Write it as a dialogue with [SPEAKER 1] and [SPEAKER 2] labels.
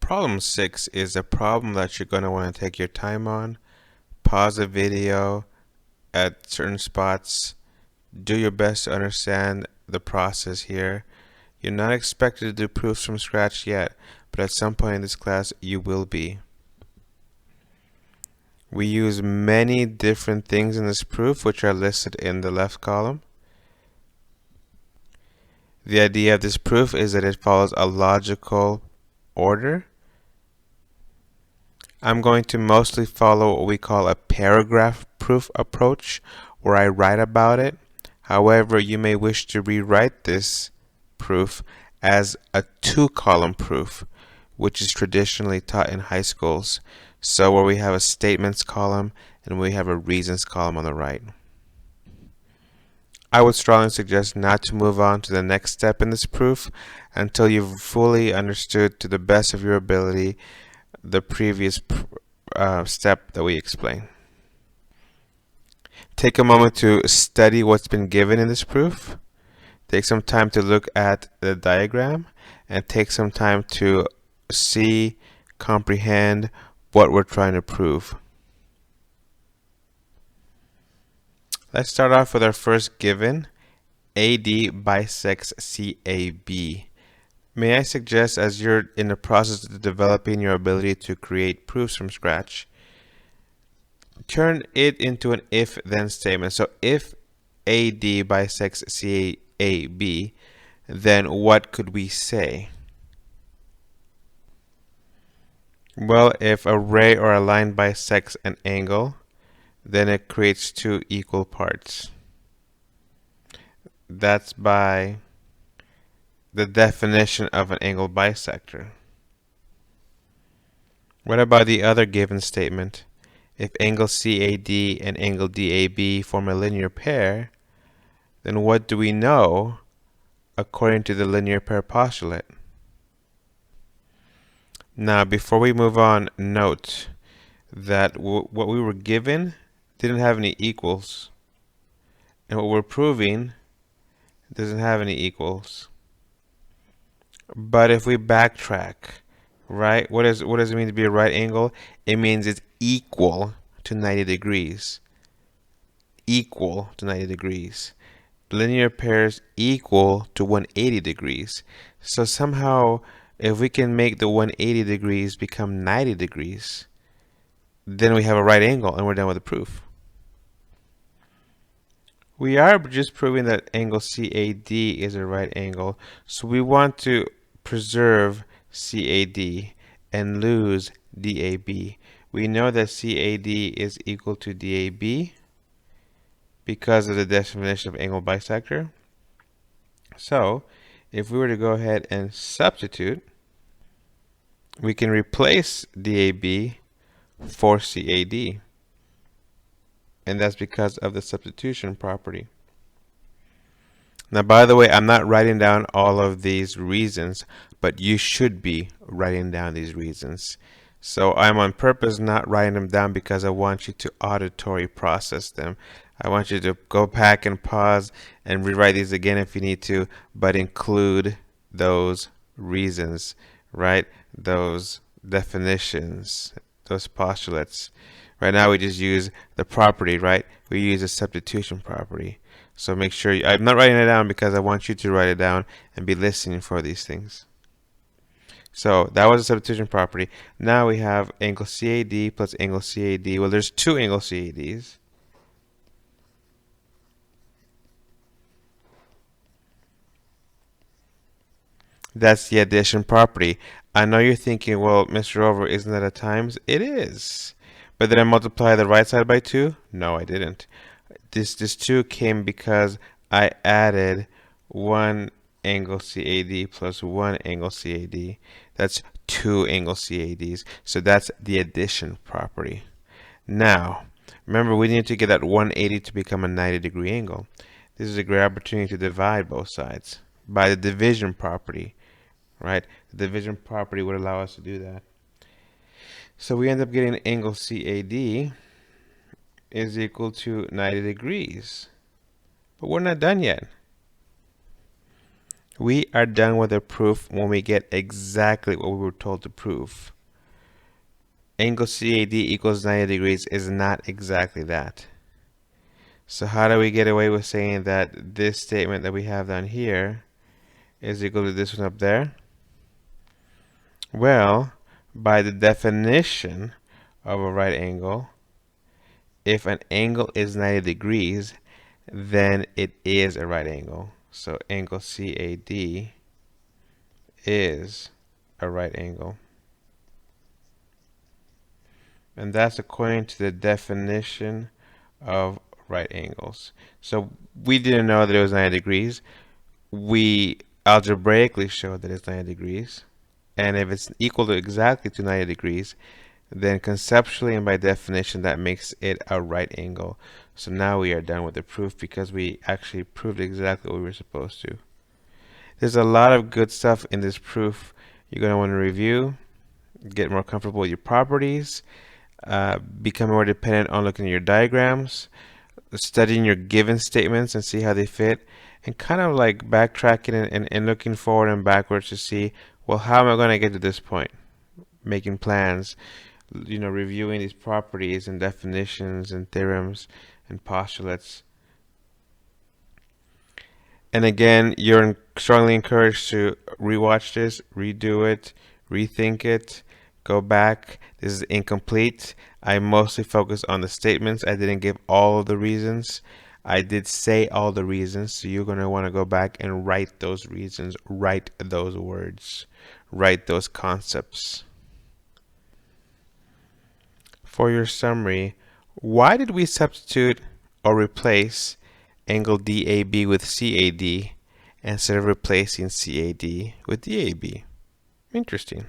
[SPEAKER 1] Problem 6 is a problem that you're going to want to take your time on, pause the video at certain spots, do your best to understand the process here. You're not expected to do proofs from scratch yet, but at some point in this class you will be. We use many different things in this proof, which are listed in the left column. The idea of this proof is that it follows a logical order. I'm going to mostly follow what we call a paragraph proof approach, where I write about it. However, you may wish to rewrite this proof as a two-column proof, which is traditionally taught in high schools. So where we have a statements column and we have a reasons column on the right. I would strongly suggest not to move on to the next step in this proof until you've fully understood to the best of your ability the previous step that we explained. Take a moment to study what's been given in this proof. Take some time to look at the diagram and take some time to see, comprehend what we're trying to prove. Let's start off with our first given. AD bisects CAB. May I suggest, as you're in the process of developing your ability to create proofs from scratch, turn it into an if-then statement. So if AD bisects CAB, then what could we say? Well, if a ray or a line bisects an angle, then it creates two equal parts. That's by the definition of an angle bisector. What about the other given statement? If angle CAD and angle DAB form a linear pair, then what do we know according to the linear pair postulate? Now, before we move on, note that what we were given didn't have any equals, and what we're proving doesn't have any equals. But if we backtrack, right, what does it mean to be a right angle? It means it's equal to 90 degrees. Equal to 90 degrees. Linear pairs equal to 180 degrees. So somehow, if we can make the 180 degrees become 90 degrees, then we have a right angle and we're done with the proof. We are just proving that angle CAD is a right angle, so we want to preserve CAD and lose DAB. We know that CAD is equal to DAB because of the definition of angle bisector. So if we were to go ahead and substitute, we can replace DAB for CAD. And that's because of the substitution property. Now, by the way, I'm not writing down all of these reasons, but you should be writing down these reasons. So I'm on purpose not writing them down because I want you to auditory process them. I want you to go back and pause and rewrite these again if you need to, but include those reasons, right? Those definitions, those postulates. Right now we just use the property, right? We use a substitution property. So make sure I'm not writing it down because I want you to write it down and be listening for these things. So that was a substitution property. Now we have angle CAD plus angle CAD. Well, there's two angle CADs. That's the addition property. I know you're thinking, well, Mr. Rover, isn't that a times? It is. But did I multiply the right side by 2? No, I didn't. This 2 came because I added one angle CAD plus one angle CAD. That's two angle CADs. So that's the addition property. Now, remember we need to get that 180 to become a 90-degree angle. This is a great opportunity to divide both sides by the division property, right? The division property would allow us to do that. So we end up getting angle CAD is equal to 90 degrees. But we're not done yet. We are done with the proof when we get exactly what we were told to prove. Angle CAD equals 90 degrees is not exactly that. So how do we get away with saying that this statement that we have down here is equal to this one up there? Well, by the definition of a right angle, if an angle is 90 degrees, then it is a right angle. So angle CAD is a right angle. And that's according to the definition of right angles. So we didn't know that it was 90 degrees. We algebraically showed that it's 90 degrees. And if it's equal to exactly to 90 degrees, then conceptually and by definition that makes it a right angle. So now we are done with the proof because we actually proved exactly what we were supposed to. There's a lot of good stuff in this proof you're going to want to review, get more comfortable with your properties, become more dependent on looking at your diagrams, studying your given statements and see how they fit, and kind of like backtracking and looking forward and backwards to see, well, how am I going to get to this point? Making plans, reviewing these properties and definitions and theorems and postulates. And again, you're strongly encouraged to rewatch this, redo it, rethink it, go back. This is incomplete. I mostly focused on the statements. I didn't give all of the reasons. I did say all the reasons, so you're going to want to go back and write those reasons, write those words, write those concepts. For your summary, why did we substitute or replace angle DAB with CAD instead of replacing CAD with DAB? Interesting.